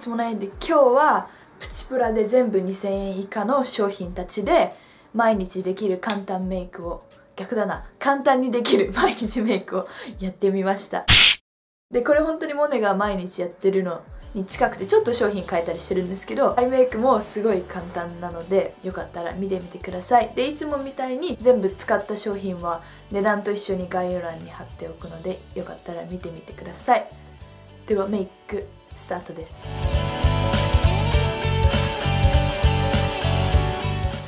つもないんで、今日はプチプラで全部2000円以下の商品たちで毎日できる簡単メイクを、逆だな、簡単にできる毎日メイクをやってみました。で、これ本当にモネが毎日やってるのに近くて、ちょっと商品変えたりしてるんですけど、アイメイクもすごい簡単なので、よかったら見てみてください。で、いつもみたいに全部使った商品は値段と一緒に概要欄に貼っておくので、よかったら見てみてください。ではメイクスタートです。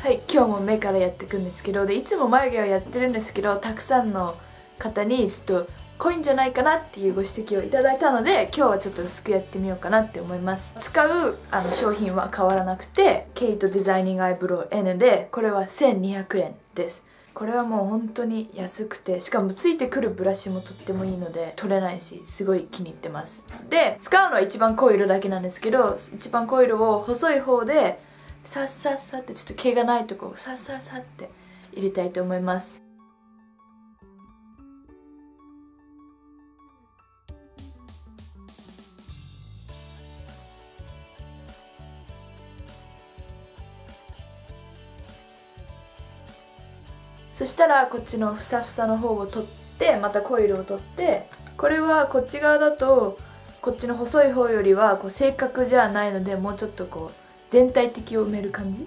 はい、今日も目からやっていくんですけど、でいつも眉毛をやってるんですけど、たくさんの方にちょっと濃いんじゃないかなっていうご指摘をいただいたので、今日はちょっと薄くやってみようかなって思います。使う商品は変わらなくて、ケイトデザイニングアイブロウ N で、これは1200円です。これはもう本当に安くて、しかもついてくるブラシもとってもいいので取れないし、すごい気に入ってます。で、使うのは一番濃い色だけなんですけど、一番濃い色を細い方でさっさっさってちょっと毛がないとこをさっさっさって入れたいと思います。そしたらこっちのふさふさの方を取って、また濃い色を取って、これはこっち側だとこっちの細い方よりはこう正確じゃないので、もうちょっとこう全体的を埋める感じ、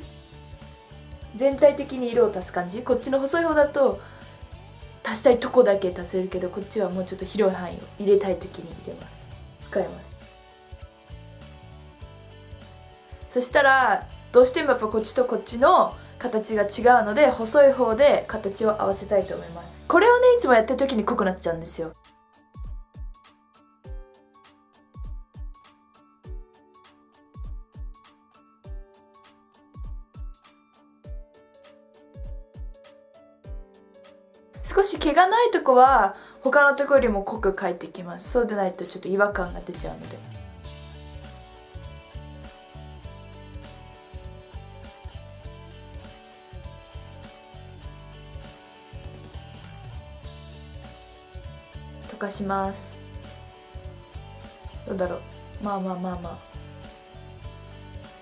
全体的に色を足す感じ。こっちの細い方だと足したいとこだけ足せるけど、こっちはもうちょっと広い範囲を入れたい時に入れます。使います。そしたらどうしてもやっぱこっちとこっちの形が違うので、細い方で形を合わせたいと思います。これをね、いつもやってる時に濃くなっちゃうんですよ。少し毛がないとこは他のとこよりも濃く描いていきます。そうでないとちょっと違和感が出ちゃうので。溶かします。どうだろう、まあまあまあまあ。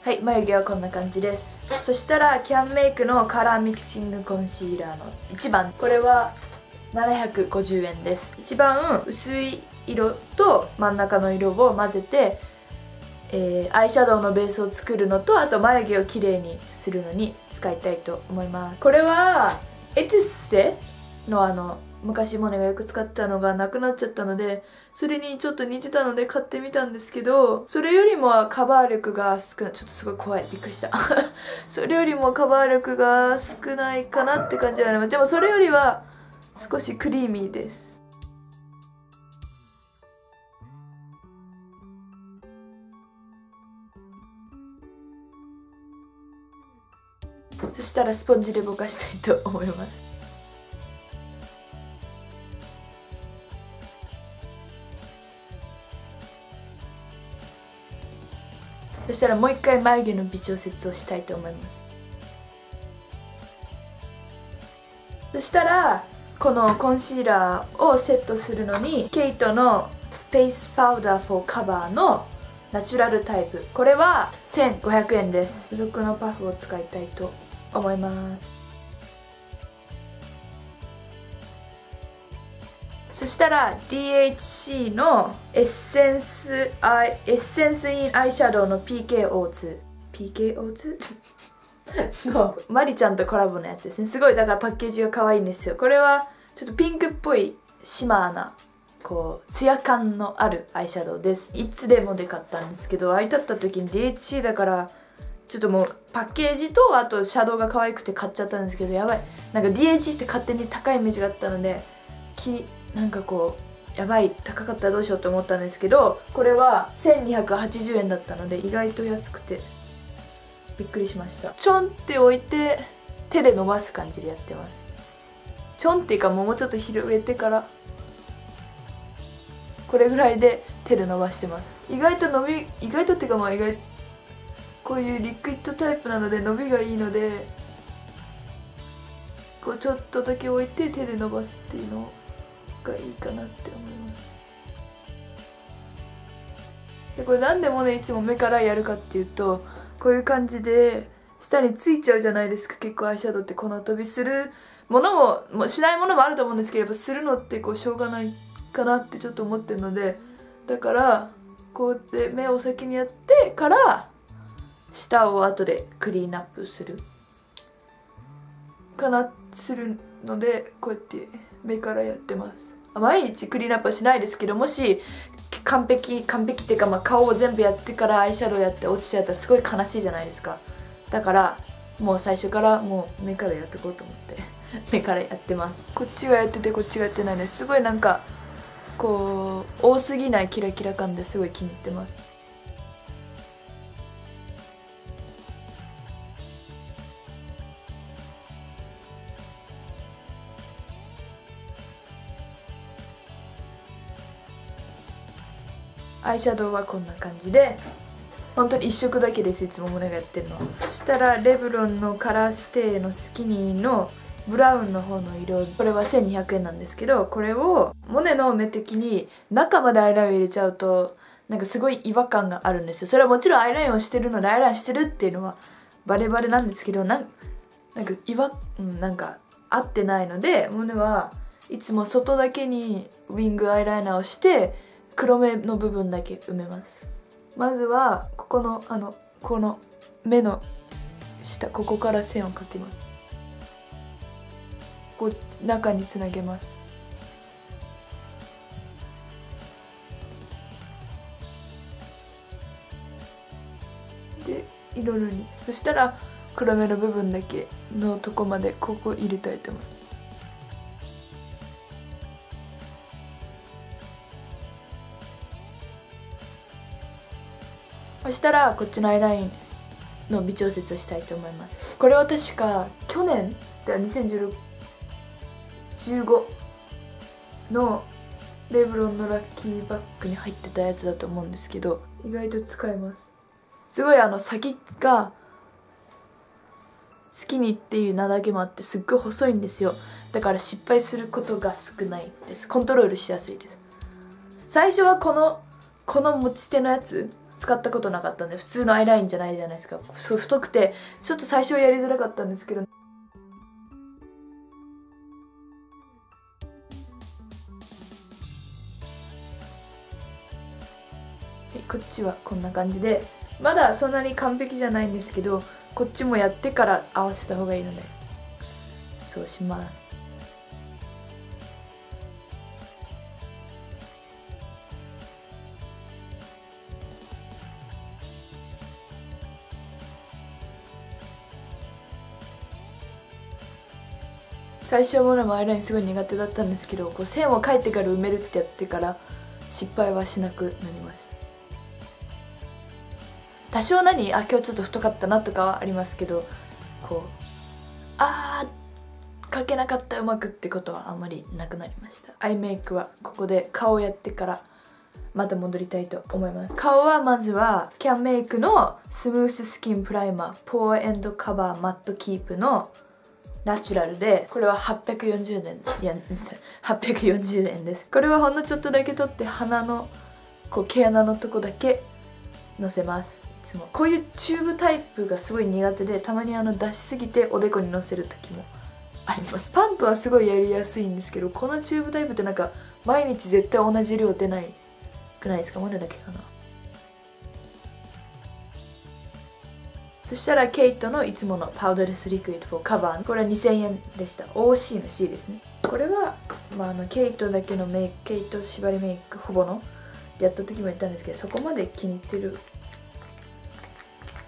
はい、眉毛はこんな感じです。そしたらキャンメイクのカラーミキシングコンシーラーの1番、これは750円です。一番薄い色と真ん中の色を混ぜて、アイシャドウのベースを作るのと、あと眉毛をきれいにするのに使いたいと思います。これはエトゥッセの昔モネがよく使ってたのがなくなっちゃったので、それにちょっと似てたので買ってみたんですけど、それよりもカバー力が少ない。ちょっとすごい怖い、びっくりしたそれよりもカバー力が少ないかなって感じはあります。でもそれよりは少しクリーミーです。そしたらスポンジでぼかしたいと思います。そしたらもう一回眉毛の微調節をしたいと思います。そしたらこのコンシーラーをセットするのに、ケイトのフェイスパウダーフォーカバーのナチュラルタイプ、これは1500円です。付属のパフを使いたいと思います。そしたら DHC のエッセンスインアイシャドウの PKO2 のマリちゃんとコラボのやつですね。すごいだからパッケージが可愛いんですよ。これはちょっとピンクっぽいシマーなこうツヤ感のあるアイシャドウです。いつでもで買ったんですけど、空いてあった時に DHC だからちょっともうパッケージとあとシャドウが可愛くて買っちゃったんですけど、やばい、なんか DHC って勝手に高いイメージがあったので、なんかこうやばい、高かったらどうしようと思ったんですけど、これは1280円だったので意外と安くてびっくりしました。ちょんって置いて手で伸ばす感じでやってます。ちょんっていうかもうちょっと広げてからこれぐらいで手で伸ばしてます。意外とっていうかまあこういうリクイッドタイプなので伸びがいいので、こうちょっとだけ置いて手で伸ばすっていうのがいいかなって思います。でこれなんでモネいつも目からやるかっていうと、こういう感じで下についちゃうじゃないですか。結構アイシャドウって粉飛びするものもしないものもあると思うんですけど、やっぱするのってこうしょうがないかなってちょっと思ってるので、だからこうやって目を先にやってから下を後でクリーンアップするかなするので、こうやって目からやってます。毎日クリーンアップはしないですけど、もし完璧っていうか、顔を全部やってからアイシャドウやって落ちちゃったらすごい悲しいじゃないですか。だからもう最初からもう目からやっていこうと思って目からやってます。こっちがやっててこっちがやってないです。すごいなんかこう多すぎないキラキラ感ですごい気に入ってます。アイシャドウはこんな感じで、本当に1色だけです、いつもモネがやってるのは。そしたらレブロンのカラーステイのスキニーのブラウンの方の色、これは1200円なんですけど、これをモネの目的に中までアイラインを入れちゃうとなんかすごい違和感があるんですよ。それはもちろんアイラインをしてるのでアイラインしてるっていうのはバレバレなんですけど、なんか合ってないので、モネはいつも外だけにウィングアイライナーをして黒目の部分だけ埋めます。まずはここのこの目の下、ここから線を描きます。こう中につなげます。でいろいろに、そしたら黒目の部分だけのとこまでここ入れたいと思います。そしたらこっちのアイラインの微調節をしたいと思います。これは確か去年で2015のレブロンのラッキーバッグに入ってたやつだと思うんですけど、意外と使えます。すごい先がスキニーっていう名だけもあってすっごい細いんですよ。だから失敗することが少ないです。コントロールしやすいです。最初はこの持ち手のやつ使ったことなかったんで、普通のアイラインじゃないじゃないですか。そう太くてちょっと最初はやりづらかったんですけど、こっちはこんな感じで、まだそんなに完璧じゃないんですけど、こっちもやってから合わせた方がいいのでそうします。最初はモネもアイラインすごい苦手だったんですけど、こう線を描いてから埋めるってやってから失敗はしなくなりました。多少今日ちょっと太かったなとかはありますけど、こう描けなかったうまくってことはあんまりなくなりました。アイメイクはここで顔やってからまた戻りたいと思います。顔はまずはキャンメイクのスムーススキンプライマーポーエンドカバーマットキープのナチュラルで、これは840円840円です。これはほんのちょっとだけ取って鼻のこう毛穴のとこだけのせます。いつもこういうチューブタイプがすごい苦手で、たまに出しすぎておでこにのせる時もあります。パンプはすごいやりやすいんですけど、このチューブタイプってなんか毎日絶対同じ量出ないくないですか？モネだけかな。そしたらケイトのいつものパウダーレスリクイッドフォーカバー、これは2000円でした。 OC の C ですね。これは、ケイトだけのメイク、ケイト縛りメイクほぼのやった時も言ったんですけど、そこまで気に入ってる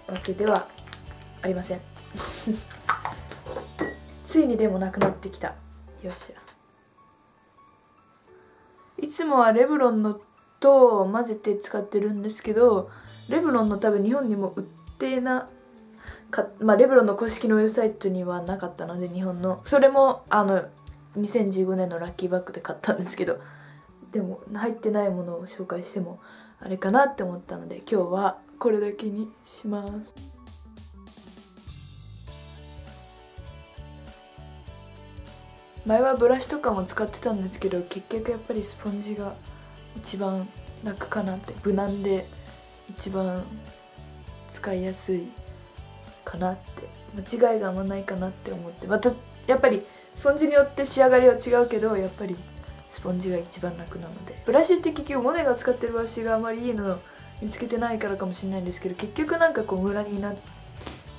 わけではありませんついにでもなくなってきた。よっしゃ。いつもはレブロンのと混ぜて使ってるんですけど、レブロンの多分日本にも売ってレブロンの公式のウェブサイトにはなかったので、日本のそれも2015年のラッキーバッグで買ったんですけど、でも入ってないものを紹介してもあれかなって思ったので、今日はこれだけにします。前はブラシとかも使ってたんですけど、結局やっぱりスポンジが一番楽かなって、無難で一番使いやすいかなって、間違いがあんまないかなって思って、またやっぱりスポンジによって仕上がりは違うけど、やっぱりスポンジが一番楽なので。ブラシって結局モネが使ってるブラシがあまりいいの見つけてないからかもしれないんですけど、結局なんかこうムラにな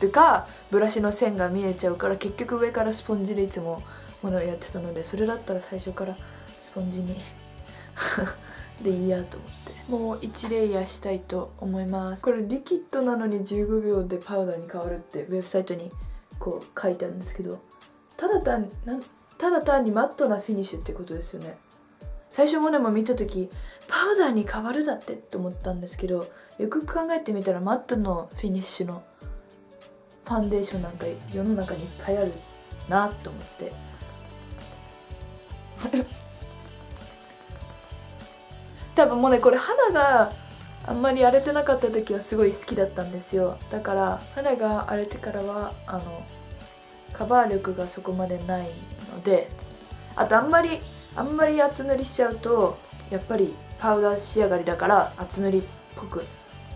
るかブラシの線が見えちゃうから、結局上からスポンジでいつもモネをやってたので、それだったら最初からスポンジにでいいやと思ってもう1レイヤーしたいと思います。これリキッドなのに15秒でパウダーに変わるってウェブサイトにこう書いてあるんですけど、ただ単にマットなフィニッシュってことですよね。最初モネも見た時パウダーに変わるだってって思ったんですけど、よく考えてみたらマットのフィニッシュのファンデーションなんか世の中にいっぱいあるなと思って多分もうね、これ肌があんまり荒れてなかった時はすごい好きだったんですよ。だから肌が荒れてからはカバー力がそこまでないので、あとあんまり厚塗りしちゃうとやっぱりパウダー仕上がりだから厚塗りっぽく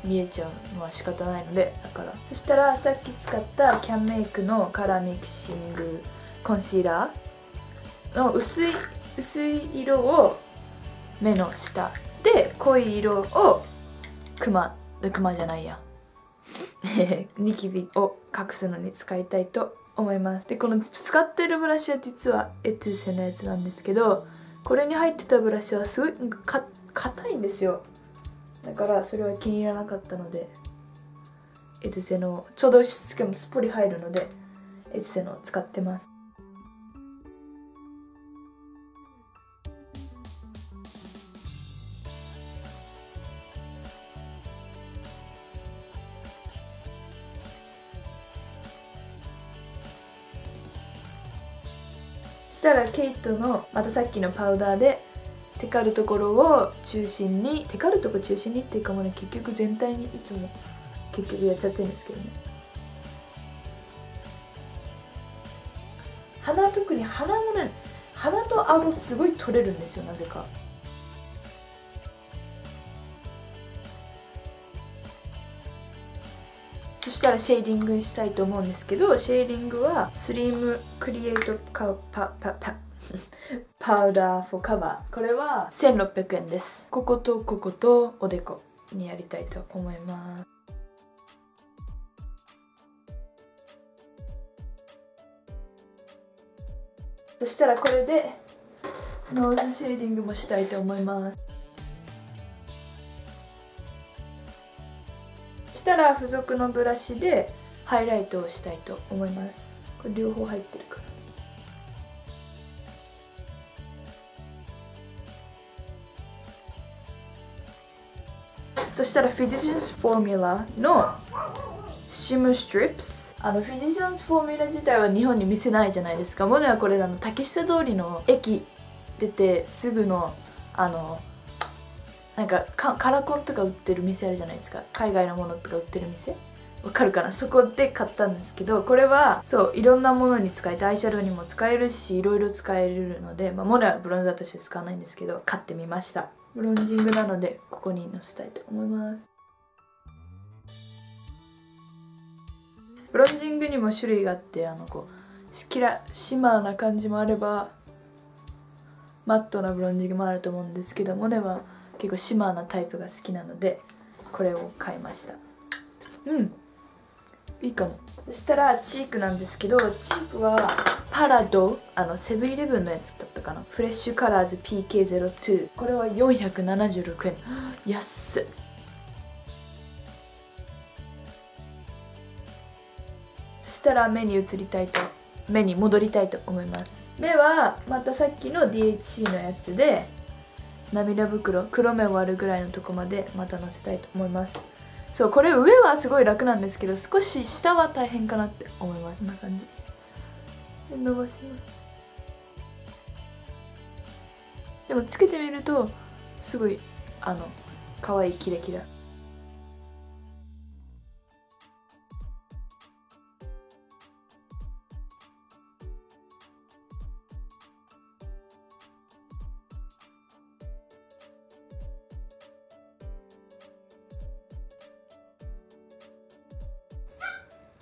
見えちゃうのは仕方ないので、だからそしたらさっき使ったキャンメイクのカラーミキシングコンシーラーの薄い色を目の下で、濃い色をクマじゃないやニキビを隠すのに使いたいと思います。でこの使ってるブラシは実はエトゥーセのやつなんですけど、これに入ってたブラシはすごい硬いんですよ。だからそれは気に入らなかったので、エトゥーセのちょうどしかもすっぽり入るのでエトゥーセのを使ってます。そしたらケイトのまたさっきのパウダーでテカるところを中心に、テカるところ中心にっていうかもうね、結局全体にいつも結局やっちゃってるんですけどね。特に鼻もね、鼻と顎すごい取れるんですよ、なぜか。そしたらシェーディングしたいと思うんですけど、シェーディングはスリムクリエイトパウダーフォーカバー、これは1600円です。こことおでこにやりたいと思います。そしたらこれでノーズシェーディングもしたいと思います。そしたら付属のブラシでハイライトをしたいと思います。これ両方入ってるから。そしたらフィジシャンズフォーミュラのシムストリップス、フィジシャンズフォーミュラ自体は日本に店ないじゃないですか。モネはこれ竹下通りの駅出てすぐのなんかカラコンとか売ってる店あるじゃないですか。海外のものとか売ってる店わかるかな。そこで買ったんですけど、これはそういろんなものに使えて、アイシャドウにも使えるしいろいろ使えるので、モネはブロンザーとして使わないんですけど買ってみました。ブロンジングなのでここにのせたいと思います。ブロンジングにも種類があって、こうシマーな感じもあればマットなブロンジングもあると思うんですけど、モネは結構シマーなタイプが好きなのでこれを買いました。いいかも。そしたらチークなんですけど、チークはパラドセブンイレブンのやつだったかな、フレッシュカラーズ PK02、 これは476円。安っ。そしたら目に戻りたいと思います。目はまたさっきの DHC のやつで涙袋、黒目を割るぐらいのとこまでまたのせたいと思います。そう、これ上はすごい楽なんですけど、少し下は大変かなって思います。こんな感じで伸ばします。でもつけてみるとすごい可愛いキラキラ。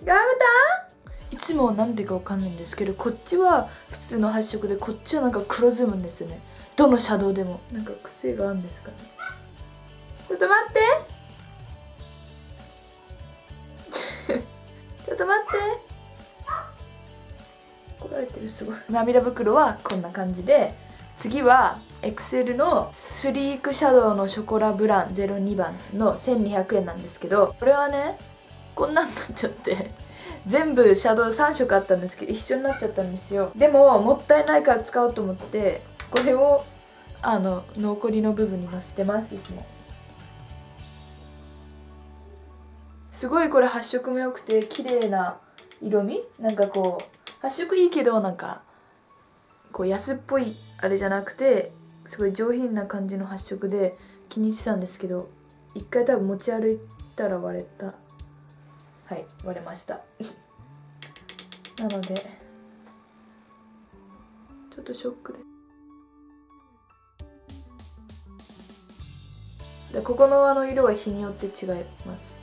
頑張った。いつもなんでかわかんないんですけど、こっちは普通の発色で、こっちはなんか黒ずむんですよね。どのシャドウでもなんか癖があるんですかね。ちょっと待ってちょっと待って、怒られてる。すごい。涙袋はこんな感じで、次はエクセルのスリークシャドウのショコラブラン02番の1200円なんですけど、これはねこんなんなっちゃって全部シャドウ3色あったんですけど一緒になっちゃったんですよ。でももったいないから使おうと思って、これを残りの部分にのせてます。いつもすごいこれ発色も良くて綺麗な色味、なんかこう発色いいけどなんかこう安っぽいあれじゃなくてすごい上品な感じの発色で気に入ってたんですけど、一回多分持ち歩いたら割れた。はい、割れましたなのでちょっとショックで、ここの色は日によって違います、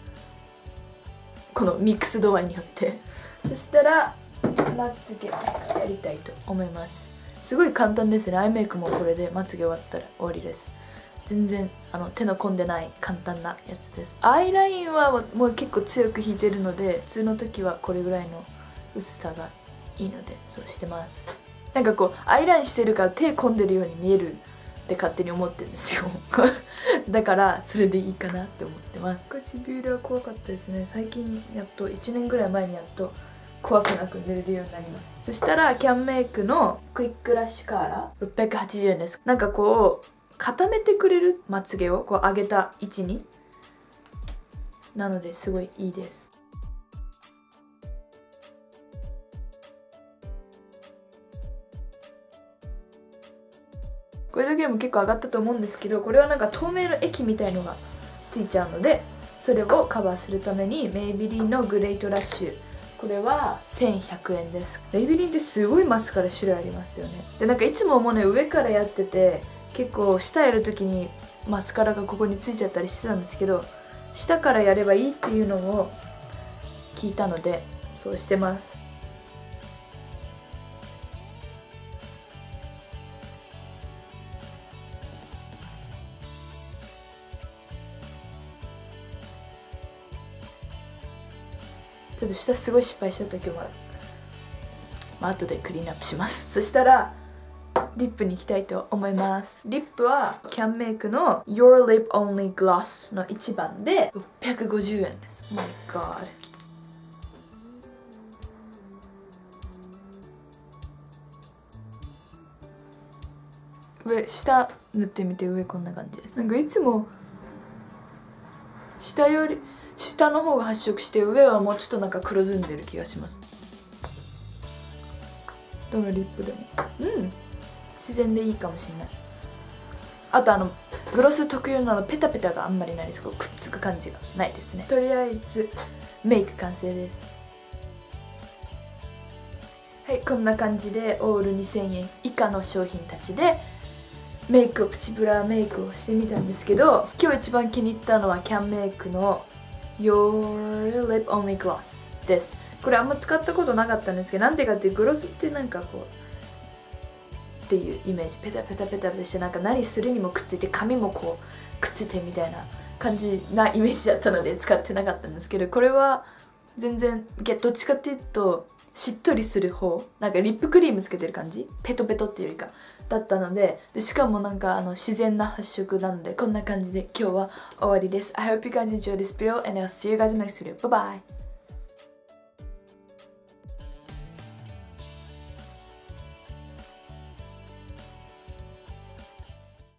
このミックス度合いによってそしたらまつげやりたいと思います。すごい簡単ですね。アイメイクもこれでまつげ終わったら終わりです。全然手の込んでない簡単なやつです。アイラインはもう結構強く引いてるので、普通の時はこれぐらいの薄さがいいのでそうしてます。なんかこうアイラインしてるから手込んでるように見えるって勝手に思ってるんですよだからそれでいいかなって思ってます。唇は怖かったですね。最近やっと1年ぐらい前にやっと怖くなく塗れるようになりました。そしたらキャンメイクのクイックラッシュカーラー680円です。なんかこう固めてくれる、まつげをこう上げた位置になのですごいいいです。これだけでも結構上がったと思うんですけど、これはなんか透明の液みたいのがついちゃうので、それをカバーするためにメイビリンのグレートラッシュ、これは1100円です。メイビリンってすごいマスカラ種類ありますよね。でなんかいつももうね上からやってて、結構下やるときにマスカラがここについちゃったりしてたんですけど、下からやればいいっていうのを聞いたのでそうしてます。ちょっと下すごい失敗しちゃったけど、後でクリーンアップします。そしたらリップに行きたいと思います。リップはキャンメイクの Your Lip Only Gloss の1番で650円です。Oh my god。下塗ってみて、上こんな感じです。なんかいつも下の方が発色して、上はもうちょっとなんか黒ずんでる気がします。どのリップでも自然でいいかもしれない。あとグロス特有のペタペタがあんまりないです。こうくっつく感じがないですね。とりあえずメイク完成です。はい、こんな感じでオール2000円以下の商品たちでメイクをプチブラメイクをしてみたんですけど、今日一番気に入ったのはキャンメイクの Your Lip Only Gloss です。これあんま使ったことなかったんですけど、なんでかっていうグロスってなんかこうっていうイメージ、ペタペタペタペタしてなんか何するにもくっついて髪もこうくっついてみたいな感じなイメージだったので使ってなかったんですけど、これは全然どっちかっていうとしっとりする方、なんかリップクリームつけてる感じ、ペトペトっていうよりかだったので、しかもなんか自然な発色なので、こんな感じで今日は終わりです。I hope you guys enjoyed this video and I'll see you guys in the next video. Bye bye!